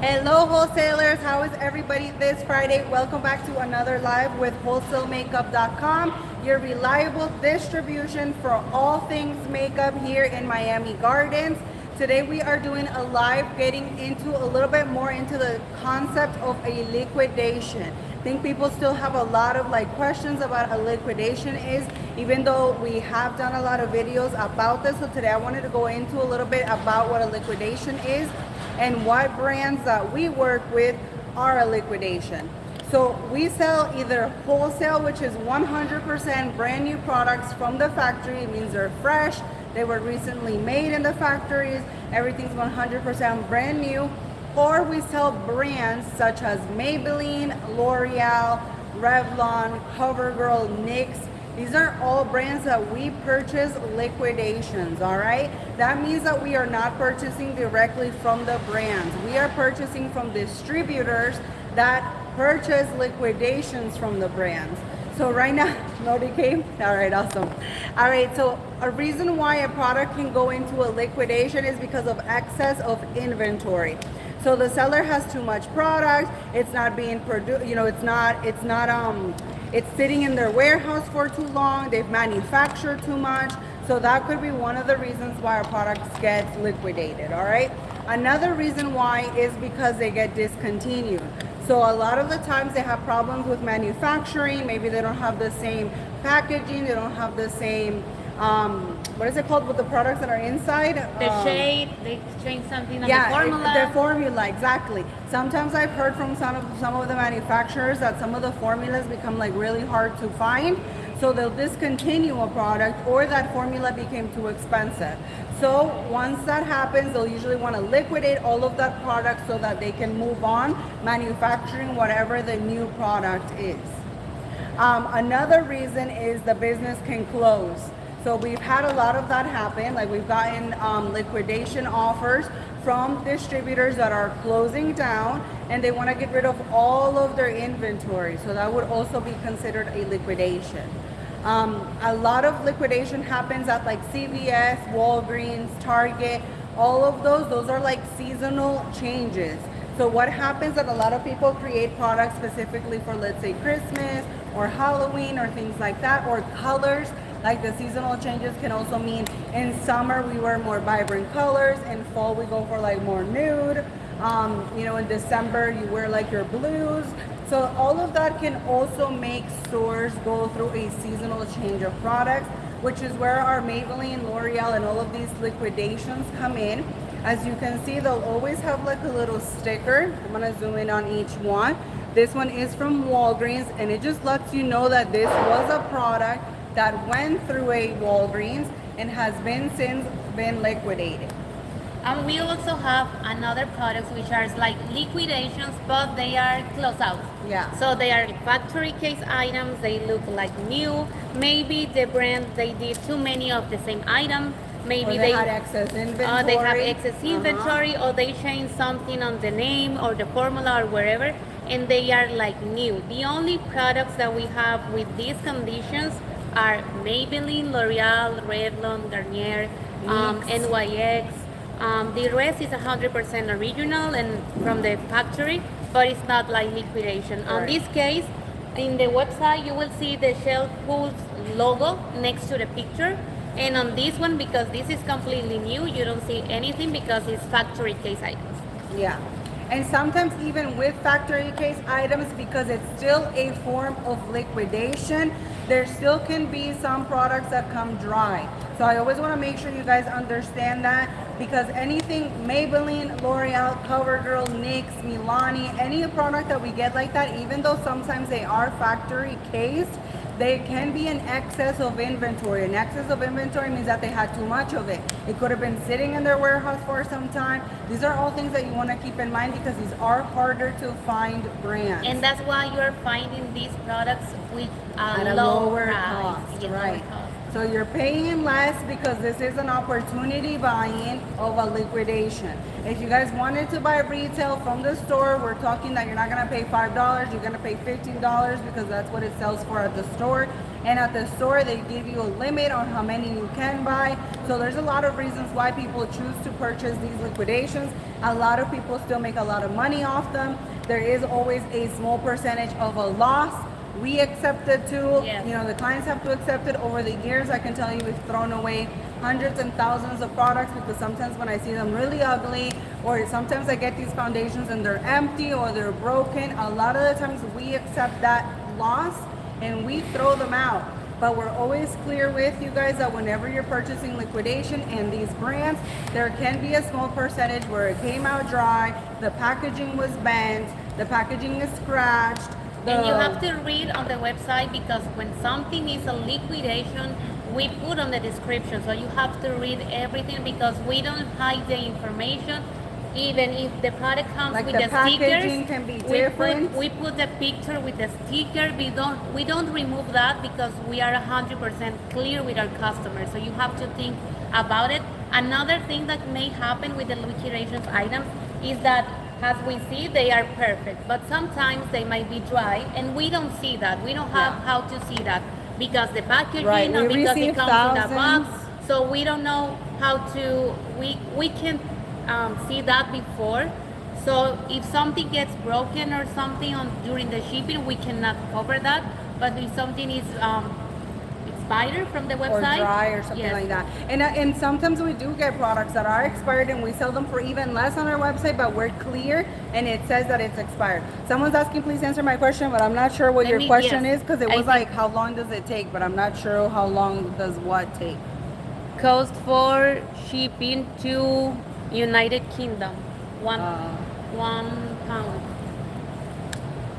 Hello wholesalers, how is everybody this Friday? Welcome back to another live with wholesalemakeup.com, your reliable distribution for all things makeup here in Miami Gardens. Today we are doing a live getting into a little bit more into the concept of a liquidation. I think people still have a lot of questions about a liquidation is, even though we have done a lot of videos about this. So today I wanted to go into a little bit about what a liquidation is and what brands that we work with are a liquidation. So we sell either wholesale, which is 100% brand new products from the factory. It means they're fresh. They were recently made in the factories. Everything's 100% brand new. Or we sell brands such as Maybelline, L'Oreal, Revlon, CoverGirl, NYX. These are all brands that we purchase liquidations, all right? That means that we are not purchasing directly from the brands. We are purchasing from distributors that purchase liquidations from the brands. So right now, nobody came? All right, awesome. All right, so a reason why a product can go into a liquidation is because of excess of inventory. So the seller has too much product, it's not being produced, it's sitting in their warehouse for too long, they've manufactured too much. So that could be one of the reasons why our products get liquidated, all right? Another reason why is because they get discontinued. So a lot of the times they have problems with manufacturing, maybe they don't have the same packaging, they don't have the same, what is it called with the products that are inside? The shade, they change something on the formula. The formula, exactly. Sometimes I've heard from some of the manufacturers that some of the formulas become really hard to find. So they'll discontinue a product, or that formula became too expensive. So once that happens, they'll usually want to liquidate all of that product so that they can move on manufacturing whatever the new product is. Another reason is the business can close. So we've had a lot of that happen. We've gotten liquidation offers from distributors that are closing down and they want to get rid of all of their inventory. So that would also be considered a liquidation. A lot of liquidation happens at CVS, Walgreens, Target, all of those are seasonal changes. So what happens that a lot of people create products specifically for, let's say, Christmas or Halloween or things like that, or colors. The seasonal changes can also mean in summer we wear more vibrant colors, in fall we go for more nude, in December you wear your blues. So all of that can also make stores go through a seasonal change of products, which is where our Maybelline, L'Oreal, and all of these liquidations come in. As you can see, they'll always have a little sticker. I'm gonna zoom in on each one. This one is from Walgreens, and it just lets you know that this was a product that went through a Walgreens and has since been liquidated. And we also have another products which are liquidations, but they are closed out. Yeah. So they are factory case items, they look new. Maybe the brand, they did too many of the same item. Maybe they had excess inventory. They have excess inventory, or they changed something on the name or the formula or wherever, and they are new. The only products that we have with these conditions are Maybelline, L'Oreal, Revlon, Garnier, NYX. The rest is 100% original and from the factory, but it's not liquidation. Right. On this case, in the website, you will see the Shell Pulse logo next to the picture. And on this one, because this is completely new, you don't see anything because it's factory case items. Yeah. And sometimes even with factory case items, because it's still a form of liquidation, there still can be some products that come dry. So I always want to make sure you guys understand that, because anything Maybelline, L'Oreal, CoverGirl, NYX, Milani, any product that we get like that, even though sometimes they are factory cased, they can be an excess of inventory. An excess of inventory means that they had too much of it. It could have been sitting in their warehouse for some time. These are all things that you want to keep in mind because these are harder to find brands. And that's why you're finding these products with at a lower cost, Yes, right? Lower cost. So you're paying less because this is an opportunity buying of a liquidation. If you guys wanted to buy retail from the store, we're talking that you're not gonna pay $5, you're gonna pay $15 because that's what it sells for at the store. And at the store, they give you a limit on how many you can buy. So there's a lot of reasons why people choose to purchase these liquidations. A lot of people still make a lot of money off them. There is always a small percentage of a loss. We accept it too. Yes. You know, the clients have to accept it. Over the years, I can tell you we've thrown away hundreds and thousands of products because sometimes when I see them really ugly, or sometimes I get these foundations and they're empty or they're broken, a lot of the times we accept that loss and we throw them out. But we're always clear with you guys that whenever you're purchasing liquidation and these brands, there can be a small percentage where it came out dry, the packaging was bent, the packaging is scratched. And you have to read on the website because when something is a liquidation, we put on the description. So you have to read everything because we don't hide the information. Even if the product comes Like with the the packaging stickers, can be different. we put the picture with the sticker. We don't remove that because we are 100% clear with our customers. So you have to think about it. Another thing that may happen with the liquidations items is that as we see, they are perfect, but sometimes they might be dry, and we don't see that. We don't have how to see that because the packaging Right. or We because it receive comes in a box. thousands. So we don't know how to. We can see that before. So if something gets broken or something during the shipping, we cannot cover that. But if something is expired from the website or dry or something yes. like that. And sometimes we do get products that are expired and we sell them for even less on our website, but we're clear and it says that it's expired. Someone's asking, please answer my question, but I'm not sure what your question is because it was like, how long does it take? But I'm not sure how long does what take. Cost for shipping to United Kingdom, one pound.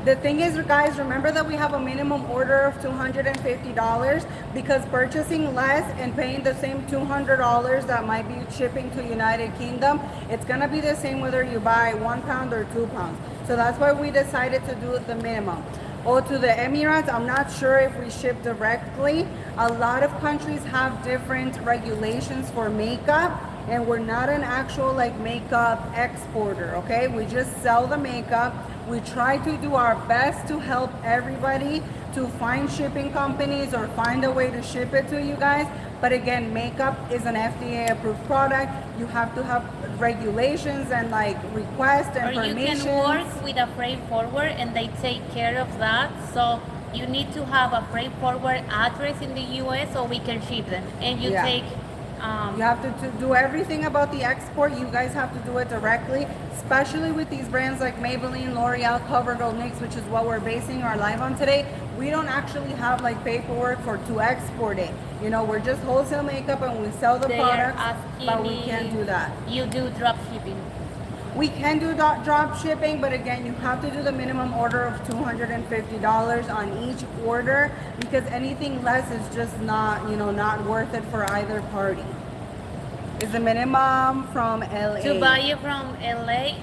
The thing is, guys, remember that we have a minimum order of $250 because purchasing less and paying the same $200 that might be shipping to United Kingdom, it's gonna be the same whether you buy 1 pound or 2 pounds. So that's why we decided to do the minimum. Oh, to the Emirates, I'm not sure if we ship directly. A lot of countries have different regulations for makeup, and we're not an actual like makeup exporter, okay? We just sell the makeup. We try to do our best to help everybody to find shipping companies or find a way to ship it to you guys. But again, makeup is an FDA approved product. You have to have regulations and like requests and or permissions. you can work with a freight forward and they take care of that. So you need to have a freight forward address in the US so we can ship them. And you take you have to do everything about the export. You guys have to do it directly, especially with these brands like Maybelline, L'Oreal, CoverGirl, NYX, which is what we're basing our live on today. We don't actually have like paperwork to export it. You know, we're just wholesale makeup and we sell the products, but we can't do that. You do drop shipping. We can do drop shipping, but again, you have to do the minimum order of $250 on each order because anything less is just not, you know, not worth it for either party. Is the minimum from LA? To buy it from LA,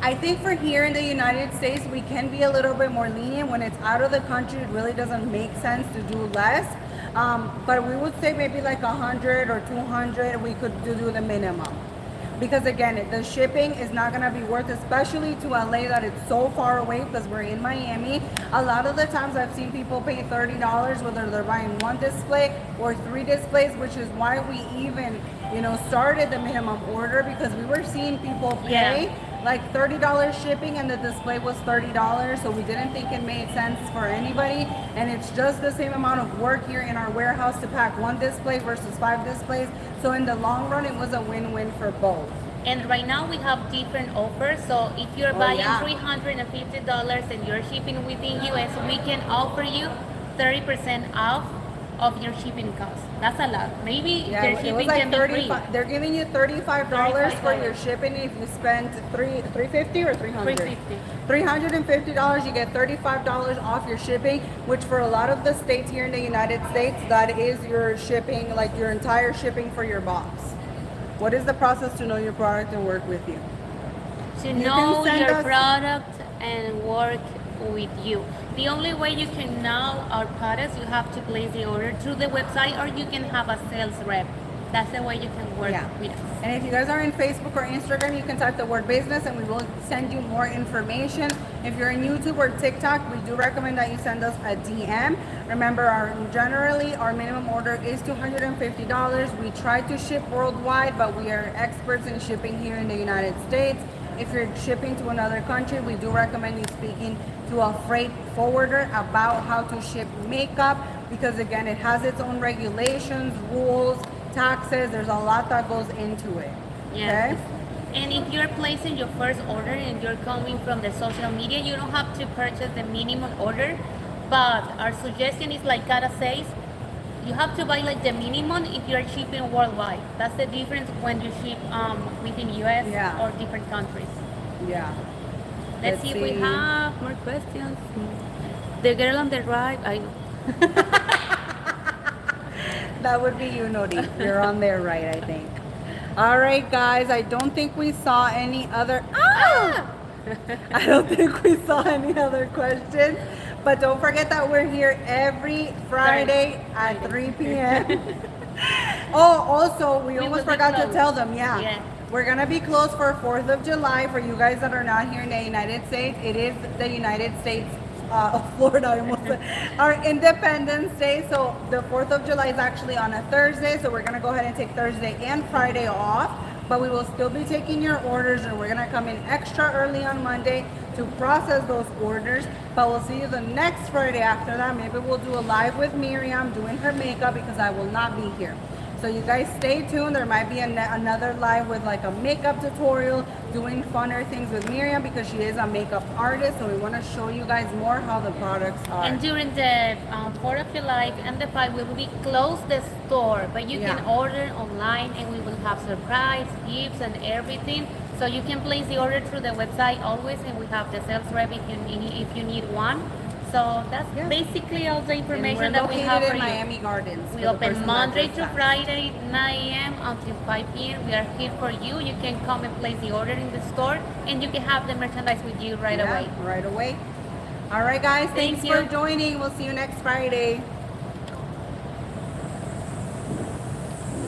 I think for here in the United States, we can be a little bit more lenient. When it's out of the country, it really doesn't make sense to do less. But we would say maybe like 100 or 200, we could do the minimum. Because again, the shipping is not gonna be worth, especially to LA that it's so far away because we're in Miami. A lot of the times I've seen people pay $30 whether they're buying 1 display or 3 displays, which is why we even, you know, started the minimum order because we were seeing people pay like $30 shipping and the display was $30. So we didn't think it made sense for anybody. And it's just the same amount of work here in our warehouse to pack 1 display versus 5 displays. So in the long run, it was a win-win for both. and right now we have different offers. So if you're buying $350 and you're shipping within US, we can offer you 30% off of your shipping cost. That's a lot. Maybe their shipping like can be free. They're giving you $35 for your shipping if you spend $350 or $300. $350, you get $35 off your shipping, which for a lot of the states here in the United States, that is your shipping, like your entire shipping for your box. What is the process to know your product and work with you? To know your product and work with you. The only way you can know our products, you have to place the order through the website, or you can have a sales rep. That's the way you can work with us. And if you guys are in Facebook or Instagram, you can type the word business and we will send you more information. If you're in YouTube or TikTok, we do recommend that you send us a DM. Remember, generally our minimum order is $250. We try to ship worldwide, but we are experts in shipping here in the United States. If you're shipping to another country, we do recommend you speaking to a freight forwarder about how to ship makeup, because again, it has its own regulations, rules, taxes. There's a lot that goes into it. Yes. Okay? And if you're placing your first order and you're coming from the social media, you don't have to purchase the minimum order. But our suggestion is, like Cara says, you have to buy like the minimum if you're shipping worldwide. That's the difference when you ship within US or different countries. Yeah. Let's see if we have more questions. The girl on the right, I That would be you, Nori. You're on there right, I think. All right, guys. I don't think we saw any other... I don't think we saw any other questions. But don't forget that we're here every Friday at 3 p.m. Oh, also, we almost forgot to tell them. Yeah. We're going to be closed for 4th of July. For you guys that are not here in the United States, it is the United States Florida, I almost said, our Independence Day. So the 4th of July is actually on a Thursday. So we're going to go ahead and take Thursday and Friday off. But we will still be taking your orders, and we're going to come in extra early on Monday to process those orders. But we'll see you the next Friday after that. Maybe we'll do a live with Miriam doing her makeup, because I will not be here. So you guys stay tuned. There might be another live with like a makeup tutorial, doing funner things with Miriam, because she is a makeup artist. So we want to show you guys more how the products are. And during the 4th of July and the 5th, we will be close the store, but you can order online, and we will have surprise gifts and everything. So you can place the order through the website always, and we have the sales rep if you need one. So that's basically all the information that we have for you. Miami Gardens. We open Monday to Friday, 9 a.m. until 5 p.m. We are here for you. You can come and place the order in the store, and you can have the merchandise with you right away. Right away. All right, guys. Thanks Thank you for joining. We'll see you next Friday.